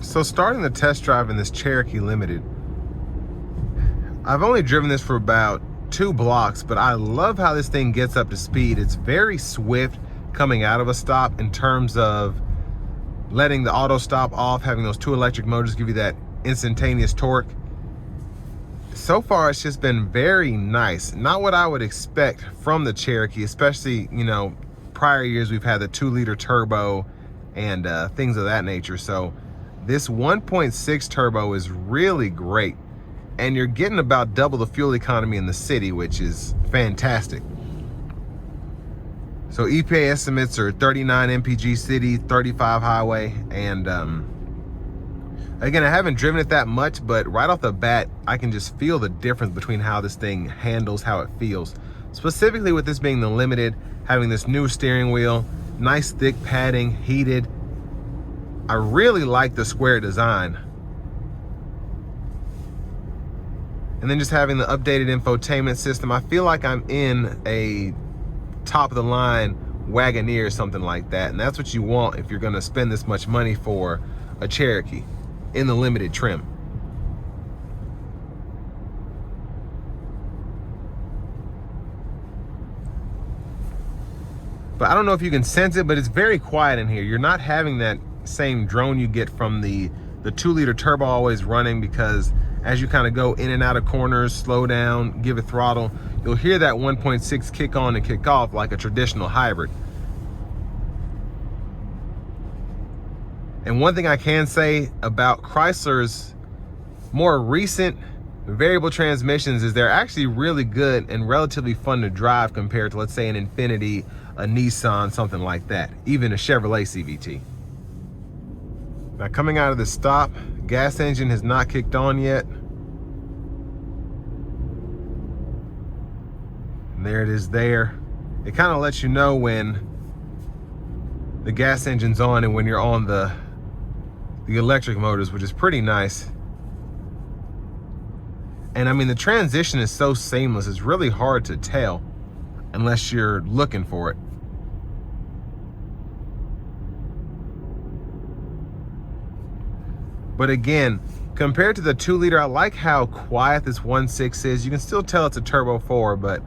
So starting the test drive in this Cherokee Limited, I've only driven this for about 2 blocks, but I love how this thing gets up to speed. It's very swift coming out of a stop in terms of letting the auto stop off, having those 2 electric motors give you that instantaneous torque. So far, it's just been very nice. Not what I would expect from the Cherokee, especially, you know, prior years we've had the 2-liter turbo and things of that nature. So this 1.6 turbo is really great. And you're getting about double the fuel economy in the city, which is fantastic. So EPA estimates are 39 mpg city, 35 highway, and again, I haven't driven it that much, but right off the bat, I can just feel the difference between how this thing handles, how it feels. Specifically with this being the Limited, having this new steering wheel, nice thick padding, heated. I really like the square design. And then just having the updated infotainment system. I feel like I'm in a top of the line Wagoneer or something like that. And that's what you want if you're gonna spend this much money for a Cherokee in the Limited trim. But I don't know if you can sense it, but it's very quiet in here. You're not having that same drone you get from the 2-liter turbo always running, because as you kind of go in and out of corners, slow down, give it throttle, you'll hear that 1.6 kick on and kick off like a traditional hybrid. And one thing I can say about Chrysler's more recent variable transmissions is they're actually really good and relatively fun to drive compared to, let's say, an Infiniti, a Nissan, something like that, even a Chevrolet CVT. Now coming out of the stop, gas engine has not kicked on yet. And there it is there. It kind of lets you know when the gas engine's on and when you're on the electric motors, which is pretty nice. And I mean, the transition is so seamless, it's really hard to tell unless you're looking for it. But again, compared to the 2-liter, I like how quiet this 1.6 is. You can still tell it's a turbo 4, but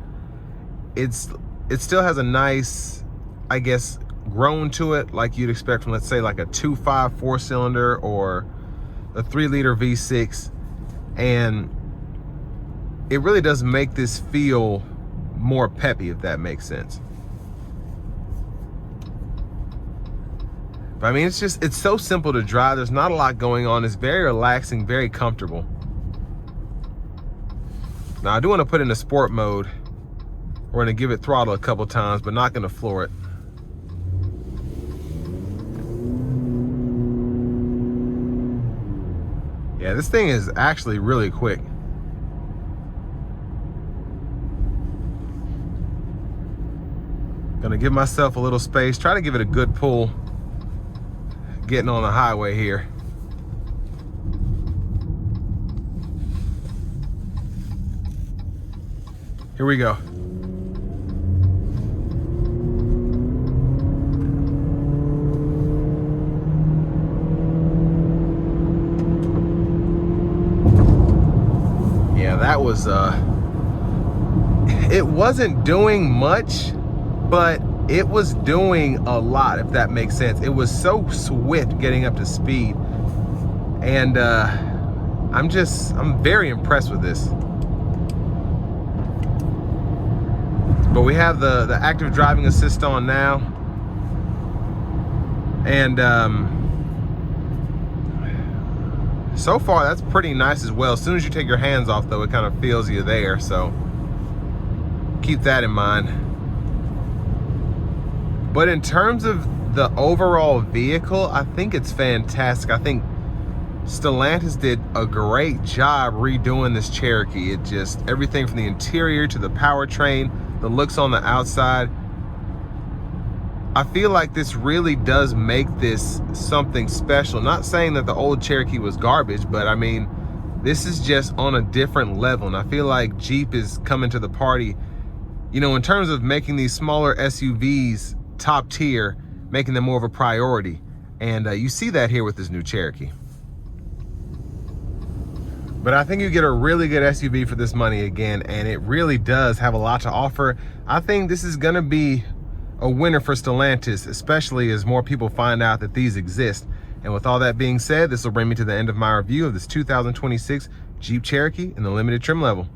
it still has a nice, I guess, groan to it, like you'd expect from, let's say, like a 2.5 4-cylinder or a 3-liter V6. And it really does make this feel more peppy, if that makes sense. But I mean, it's so simple to drive. There's not a lot going on. It's very relaxing, very comfortable. Now I do want to put it in a sport mode. We're going to give it throttle a couple times, but not going to floor it. Yeah, this thing is actually really quick. Gonna give myself a little space, try to give it a good pull getting on the highway here. Here we go. Yeah, that was it wasn't doing much, but it was doing a lot, if that makes sense. It was so swift getting up to speed. And I'm very impressed with this. But we have the active driving assist on now. And so far that's pretty nice as well. As soon as you take your hands off though, it kind of feels you there. So keep that in mind. But in terms of the overall vehicle, I think it's fantastic. I think Stellantis did a great job redoing this Cherokee. It just, everything from the interior to the powertrain, the looks on the outside. I feel like this really does make this something special. Not saying that the old Cherokee was garbage, but I mean, this is just on a different level. And I feel like Jeep is coming to the party, you know, in terms of making these smaller SUVs top tier, making them more of a priority. And you see that here with this new Cherokee. But I think you get a really good SUV for this money again, and it really does have a lot to offer. I think this is gonna be a winner for Stellantis, especially as more people find out that these exist. And with all that being said, this will bring me to the end of my review of this 2026 Jeep Cherokee in the limited trim level.